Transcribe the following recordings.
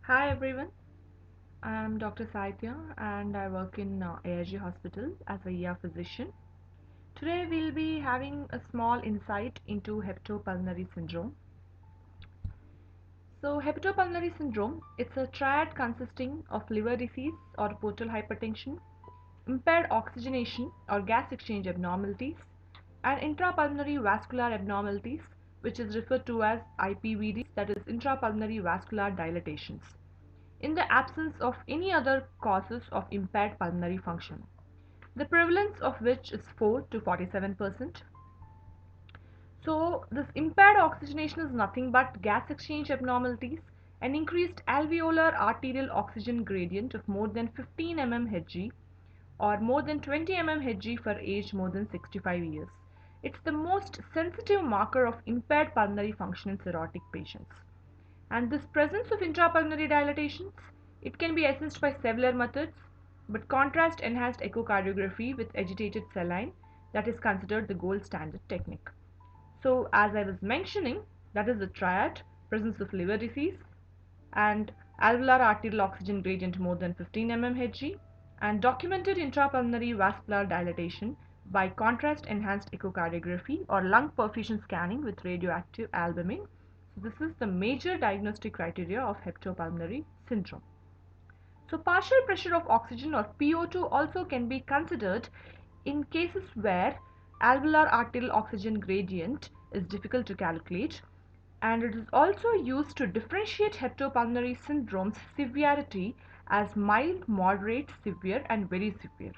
Hi everyone, I'm Dr. Saitya and I work in AIG Hospital as a ER physician. Today we'll be having a small insight into hepatopulmonary syndrome. So hepatopulmonary syndrome, it's a triad consisting of liver disease or portal hypertension, impaired oxygenation or gas exchange abnormalities, and intrapulmonary vascular abnormalities, which is referred to as IPVDs, that is intrapulmonary vascular dilatations, in the absence of any other causes of impaired pulmonary function, the prevalence of which is 4 to 47%. So, this impaired oxygenation is nothing but gas exchange abnormalities, an increased alveolar arterial oxygen gradient of more than 15 mmHg or more than 20 mmHg for age more than 65 years. It's the most sensitive marker of impaired pulmonary function in cirrhotic patients. And this presence of intrapulmonary dilatations, it can be assessed by several methods, but contrast enhanced echocardiography with agitated saline, that is considered the gold standard technique. So as I was mentioning, that is the triad: presence of liver disease and alveolar arterial oxygen gradient more than 15 mmHg and documented intrapulmonary vascular dilatation by contrast enhanced echocardiography or lung perfusion scanning with radioactive albumin. So this is the major diagnostic criteria of hepatopulmonary syndrome. So partial pressure of oxygen or PO2 also can be considered in cases where alveolar arterial oxygen gradient is difficult to calculate, and it is also used to differentiate hepatopulmonary syndrome's severity as mild, moderate, severe and very severe.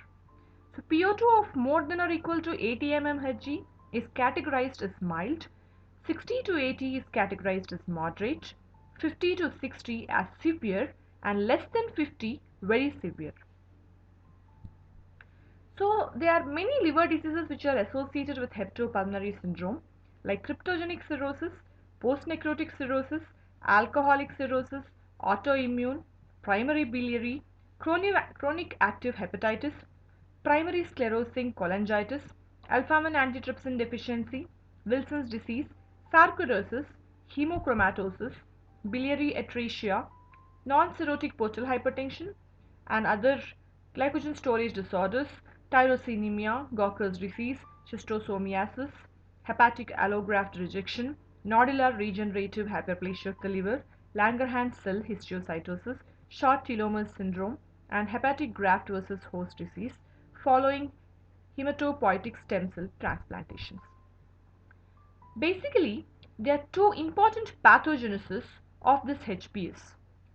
So PO2 of more than or equal to 80 mmHg is categorized as mild, 60 to 80 is categorized as moderate, 50 to 60 as severe, and less than 50 very severe. So there are many liver diseases which are associated with hepatopulmonary syndrome, like cryptogenic cirrhosis, post-necrotic cirrhosis, alcoholic cirrhosis, autoimmune, primary biliary, chronic active hepatitis, primary sclerosing cholangitis, alpha-1 antitrypsin deficiency, Wilson's disease, sarcoidosis, hemochromatosis, biliary atresia, non-cirrhotic portal hypertension, and other glycogen storage disorders, tyrosinemia, Gawker's disease, schistosomiasis, hepatic allograft rejection, nodular regenerative hyperplasia of the liver, Langerhans cell histiocytosis, short telomere syndrome, and hepatic graft versus host disease following hematopoietic stem cell transplantations. Basically, there are two important pathogenesis of this HPS.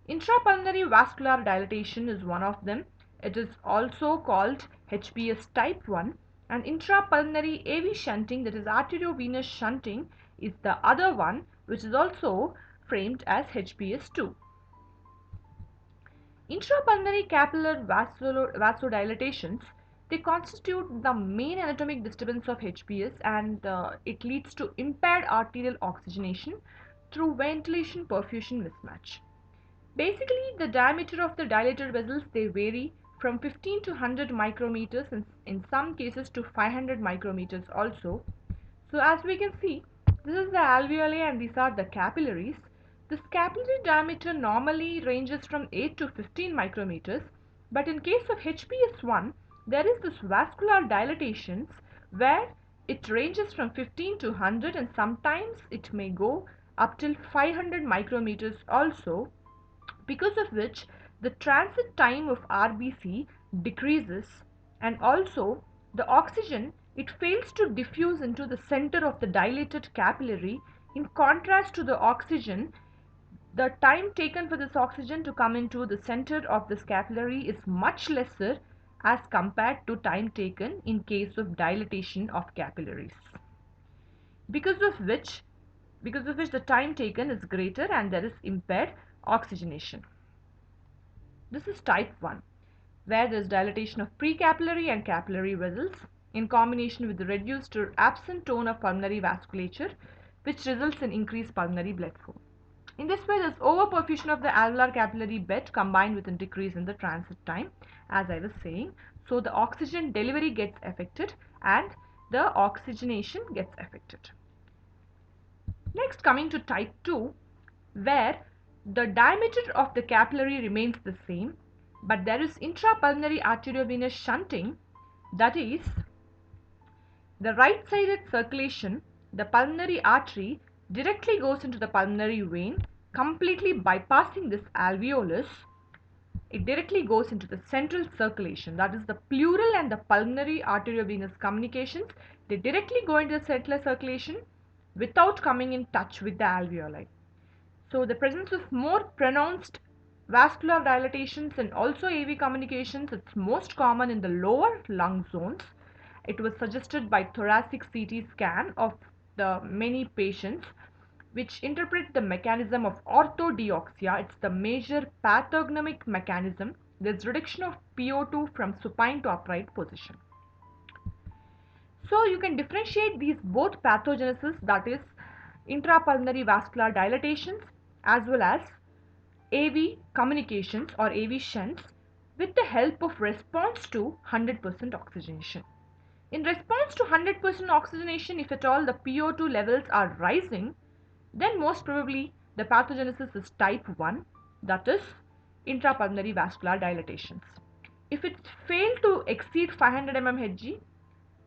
Intrapulmonary vascular dilatation is one of them. It is also called HPS type 1, and intrapulmonary AV shunting, that is arteriovenous shunting, is the other one, which is also framed as HPS 2. Intrapulmonary capillary vasodilatations, they constitute the main anatomic disturbance of HPS, and it leads to impaired arterial oxygenation through ventilation perfusion mismatch. Basically, the diameter of the dilated vessels, they vary from 15 to 100 micrometers and in some cases to 500 micrometers also. So as we can see, this is the alveoli and these are the capillaries. This capillary diameter normally ranges from 8 to 15 micrometers, but in case of HPS1, there is this vascular dilatations where it ranges from 15 to 100 and sometimes it may go up till 500 micrometers also, because of which the transit time of RBC decreases, and also the oxygen, it fails to diffuse into the center of the dilated capillary. In contrast to the oxygen, the time taken for this oxygen to come into the center of this capillary is much lesser as compared to time taken in case of dilatation of capillaries, because of which the time taken is greater and there is impaired oxygenation. This is type 1, where there is dilatation of precapillary and capillary vessels in combination with the reduced or absent tone of pulmonary vasculature, which results in increased pulmonary blood flow. In this way, there is overperfusion of the alveolar capillary bed combined with a decrease in the transit time, as I was saying. So the oxygen delivery gets affected and the oxygenation gets affected. Next, coming to type 2, where The diameter of the capillary remains the same, but there is intrapulmonary arteriovenous shunting, that is, the right-sided circulation, the pulmonary artery directly goes into the pulmonary vein, completely bypassing this alveolus. It directly goes into the central circulation, that is the pleural and the pulmonary arteriovenous communications. They directly go into the central circulation without coming in touch with the alveoli. So the presence of more pronounced vascular dilatations and also AV communications, it's most common in the lower lung zones. It was suggested by thoracic CT scan of the many patients, which interpret the mechanism of orthodeoxia. It's the major pathognomic mechanism. There's reduction of PO2 from supine to upright position. So you can differentiate these both pathogenesis, that is intrapulmonary vascular dilatations, as well as AV communications or AV shunts, with the help of response to 100% oxygenation. In response to 100% oxygenation, if at all the PO2 levels are rising, then most probably the pathogenesis is type 1, that is intrapulmonary vascular dilatations. If it fails to exceed 500 mmHg,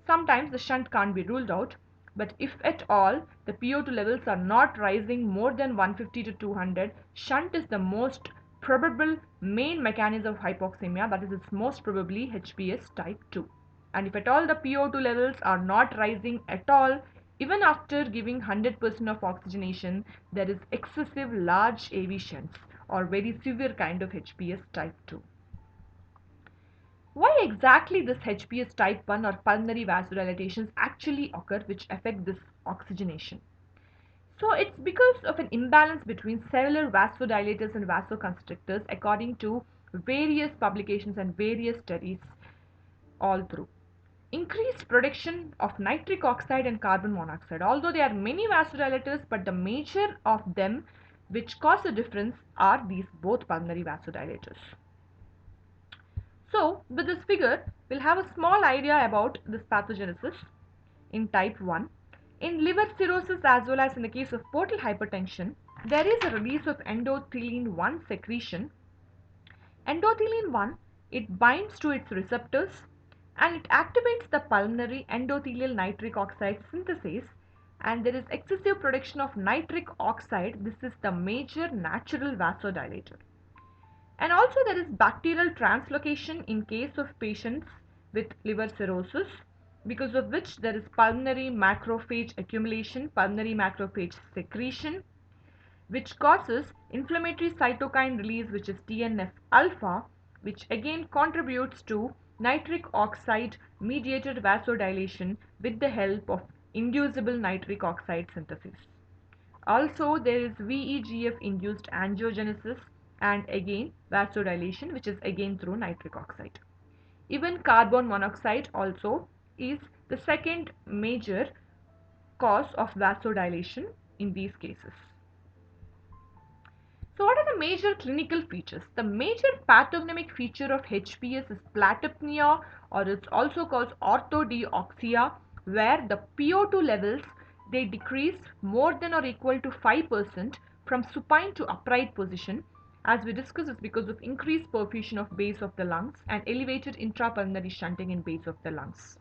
sometimes the shunt can't be ruled out, but if at all the PO2 levels are not rising more than 150 to 200, shunt is the most probable main mechanism of hypoxemia, that is it's most probably HPS type 2. And if at all the PO2 levels are not rising at all, even after giving 100% of oxygenation, there is excessive large AV shunts or very severe kind of HPS type 2. Why exactly this HPS type 1 or pulmonary vasodilatations actually occur which affect this oxygenation? So it's because of an imbalance between cellular vasodilators and vasoconstrictors according to various publications and various studies all through. Increased production of nitric oxide and carbon monoxide. Although there are many vasodilators, but the major of them which cause a difference are these both pulmonary vasodilators. So with this figure, we'll have a small idea about this pathogenesis in type 1. In liver cirrhosis as well as in the case of portal hypertension, there is a release of endothelin 1 secretion. Endothelin 1, it binds to its receptors and it activates the pulmonary endothelial nitric oxide synthase, and there is excessive production of nitric oxide. This is the major natural vasodilator. And also there is bacterial translocation in case of patients with liver cirrhosis, because of which there is pulmonary macrophage accumulation, pulmonary macrophage secretion, which causes inflammatory cytokine release, which is TNF alpha, which again contributes to nitric oxide mediated vasodilation with the help of inducible nitric oxide synthesis. Also, there is VEGF induced angiogenesis and again vasodilation, which is again through nitric oxide. Even carbon monoxide also is the second major cause of vasodilation in these cases. So what are the major clinical features? The major pathognomic feature of HPS is platypnea, or it's also called orthodeoxia, where the PO2 levels they decrease more than or equal to 5% from supine to upright position. As we discussed, it's because of increased perfusion of base of the lungs and elevated intrapulmonary shunting in base of the lungs.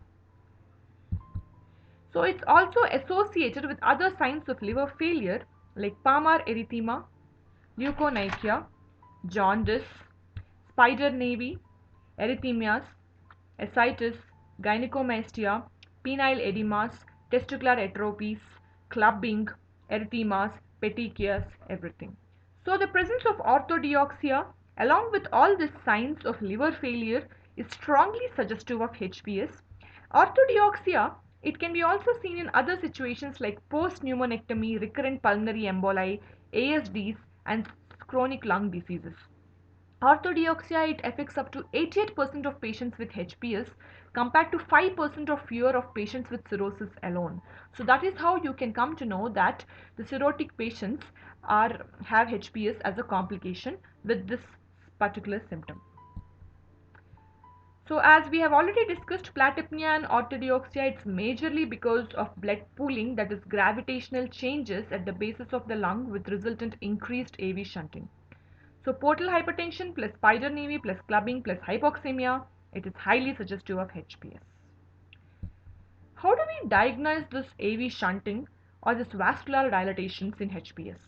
So it's also associated with other signs of liver failure like palmar erythema, leukonychia, jaundice, spider nevi, erythemias, ascites, gynecomastia, penile edemas, testicular atropies, clubbing, erythemas, petechias, everything. So the presence of orthodeoxia along with all these signs of liver failure is strongly suggestive of HPS. Orthodeoxia, it can be also seen in other situations like post-pneumonectomy, recurrent pulmonary emboli, ASDs and chronic lung diseases. Orthodeoxia, it affects up to 88% of patients with HPS compared to 5% or fewer of patients with cirrhosis alone. So that is how you can come to know that the cirrhotic patients have HPS as a complication with this particular symptom. So as we have already discussed, platypnea and orthiodoxia, it's majorly because of blood pooling, that is gravitational changes at the basis of the lung with resultant increased AV shunting. So portal hypertension plus spider nevi plus clubbing plus hypoxemia, it is highly suggestive of HPS. How do we diagnose this AV shunting or this vascular dilatations in HPS?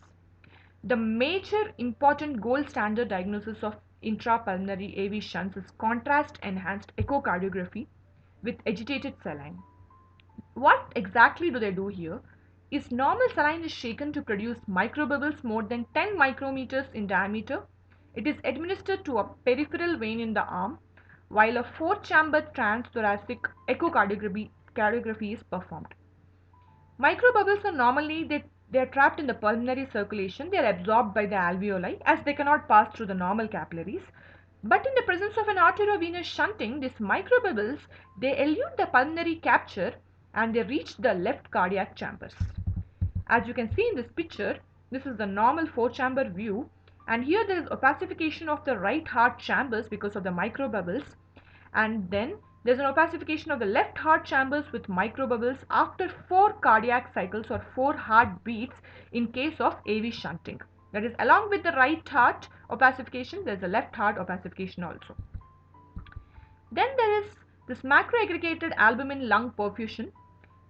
The major important gold standard diagnosis of intrapulmonary AV shunts is contrast enhanced echocardiography with agitated saline. What exactly do they do here? Is normal saline is shaken to produce microbubbles more than 10 micrometers in diameter. It is administered to a peripheral vein in the arm, while a 4-chamber transthoracic echocardiography is performed. Microbubbles are normally they are trapped in the pulmonary circulation. They are absorbed by the alveoli as they cannot pass through the normal capillaries. But in the presence of an arteriovenous shunting, these microbubbles they elude the pulmonary capture and they reach the left cardiac chambers. As you can see in this picture, this is the normal 4-chamber view, and here there is opacification of the right heart chambers because of the microbubbles, and then there's an opacification of the left heart chambers with microbubbles after 4 cardiac cycles or 4 heartbeats in case of AV shunting. That is, along with the right heart opacification, there's a left heart opacification also. Then there is this macroaggregated albumin lung perfusion,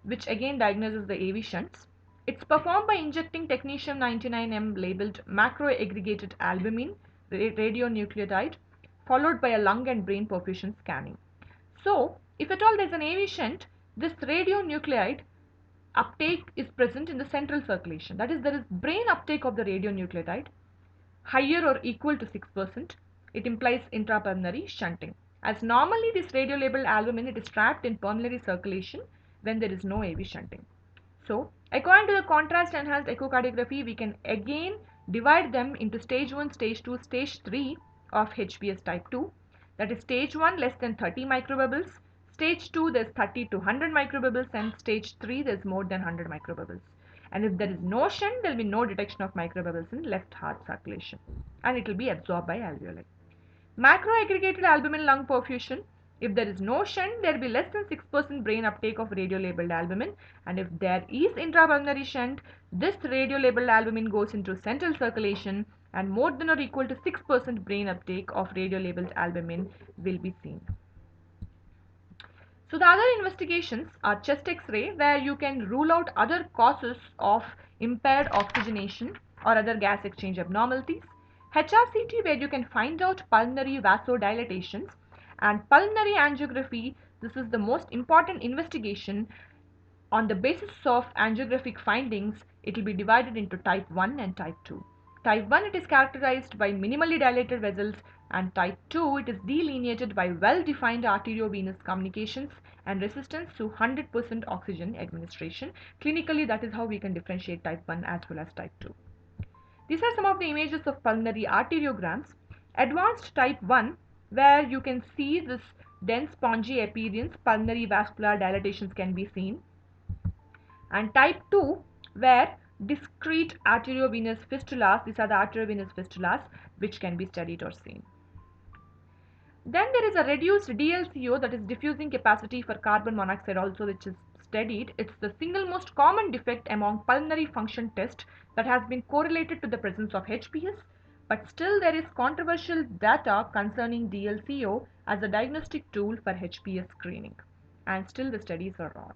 which again diagnoses the AV shunts. It's performed by injecting technetium 99M labeled macroaggregated albumin radionuclide followed by a lung and brain perfusion scanning. So, if at all there is an AV shunt, this radionuclide uptake is present in the central circulation. That is, there is brain uptake of the radionuclide higher or equal to 6%. It implies intrapulmonary shunting. As normally this radiolabeled albumin it is trapped in pulmonary circulation when there is no AV shunting. So, according to the contrast enhanced echocardiography, we can again divide them into stage 1, stage 2, stage 3 of HPS type 2. That is stage 1 less than 30 microbubbles, stage 2 there's 30 to 100 microbubbles, and stage 3 there's more than 100 microbubbles. And if there is no shunt, there will be no detection of microbubbles in left heart circulation and it will be absorbed by alveoli. Macroaggregated albumin lung perfusion. If there is no shunt, there will be less than 6% brain uptake of radiolabeled albumin, and if there is intrapulmonary shunt, this radiolabeled albumin goes into central circulation and more than or equal to 6% brain uptake of radiolabeled albumin will be seen. So the other investigations are chest X-ray, where you can rule out other causes of impaired oxygenation or other gas exchange abnormalities. HRCT, where you can find out pulmonary vasodilatations, and pulmonary angiography. This is the most important investigation. On the basis of angiographic findings, it will be divided into type 1 and type 2. Type 1 it is characterized by minimally dilated vessels, and type 2 it is delineated by well-defined arteriovenous communications and resistance to 100% oxygen administration. Clinically, that is how we can differentiate type 1 as well as type 2. These are some of the images of pulmonary arteriograms. Advanced type 1, where you can see this dense spongy appearance, pulmonary vascular dilatations can be seen. And type 2, where discrete arteriovenous fistulas, these are the arteriovenous fistulas, which can be studied or seen. Then there is a reduced DLCO, that is diffusing capacity for carbon monoxide also, which is studied. It's the single most common defect among pulmonary function tests that has been correlated to the presence of HPS, but still there is controversial data concerning DLCO as a diagnostic tool for HPS screening, and still the studies are on.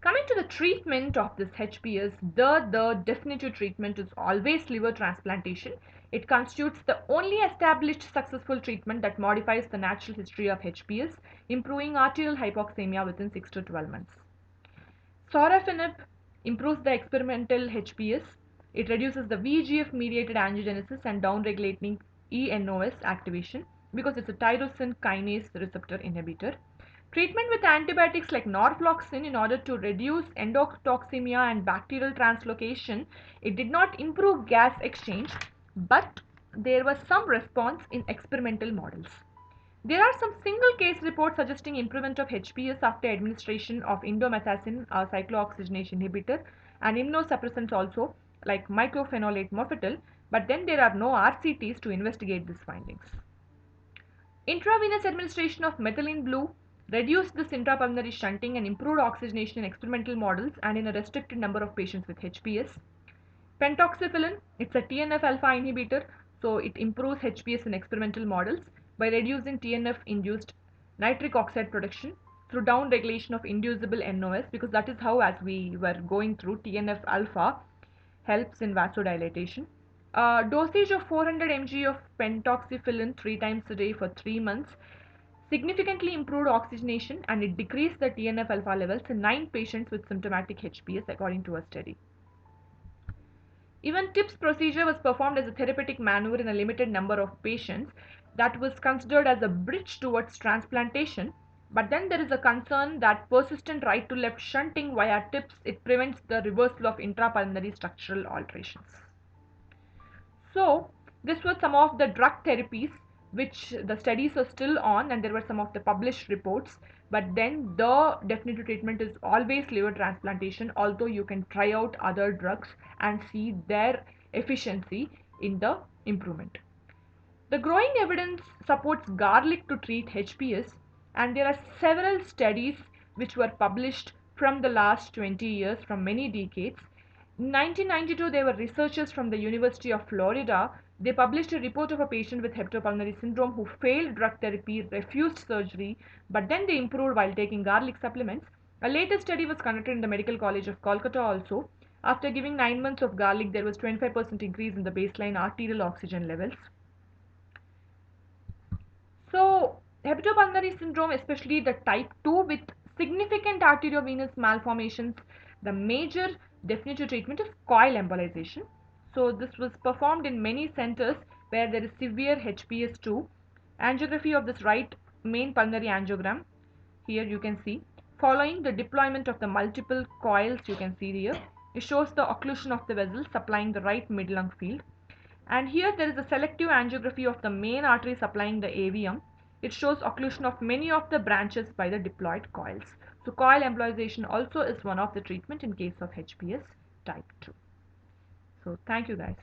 Coming to the treatment of this HPS, the definitive treatment is always liver transplantation. It constitutes the only established successful treatment that modifies the natural history of HPS, improving arterial hypoxemia within 6 to 12 months. Sorafenib improves the experimental HPS. It reduces the VEGF mediated angiogenesis and downregulating eNOS activation because it's a tyrosine kinase receptor inhibitor. Treatment with antibiotics like norfloxacin in order to reduce endotoxemia and bacterial translocation, it did not improve gas exchange, but there was some response in experimental models. There are some single case reports suggesting improvement of HPS after administration of indomethacin, a cyclooxygenase inhibitor, and immunosuppressants also like mycophenolate mofetil, but then there are no RCTs to investigate these findings. Intravenous administration of methylene blue reduced this intrapulmonary shunting and improved oxygenation in experimental models and in a restricted number of patients with HPS. Pentoxifillin, it's a TNF alpha inhibitor, so it improves HPS in experimental models by reducing TNF induced nitric oxide production through down regulation of inducible NOS, because that is how, as we were going through, TNF alpha helps in vasodilatation. Dosage of 400 mg of pentoxifillin 3 times a day for 3 months significantly improved oxygenation, and it decreased the TNF alpha levels in 9 patients with symptomatic HPS according to a study. Even TIPS procedure was performed as a therapeutic maneuver in a limited number of patients that was considered as a bridge towards transplantation. But then there is a concern that persistent right to left shunting via TIPS, it prevents the reversal of intrapulmonary structural alterations. So this was some of the drug therapies which the studies are still on, and there were some of the published reports. But then the definitive treatment is always liver transplantation, although you can try out other drugs and see their efficiency in the improvement. The growing evidence supports garlic to treat HPS, and there are several studies which were published from the last 20 years, from many decades. In 1992, there were researchers from the University of Florida. They published a report of a patient with hepatopulmonary syndrome who failed drug therapy, refused surgery, but then they improved while taking garlic supplements. A later study was conducted in the Medical College of Kolkata also. After giving 9 months of garlic, there was 25% increase in the baseline arterial oxygen levels. So, hepatopulmonary syndrome, especially the type 2 with significant arteriovenous malformations, the major definitive treatment is coil embolization. So, this was performed in many centers where there is severe HPS2. Angiography of this right main pulmonary angiogram, here you can see, following the deployment of the multiple coils, you can see here, it shows the occlusion of the vessel supplying the right mid-lung field. And here there is a selective angiography of the main artery supplying the AVM. It shows occlusion of many of the branches by the deployed coils. So coil embolization also is one of the treatment in case of HPS type 2. So thank you guys.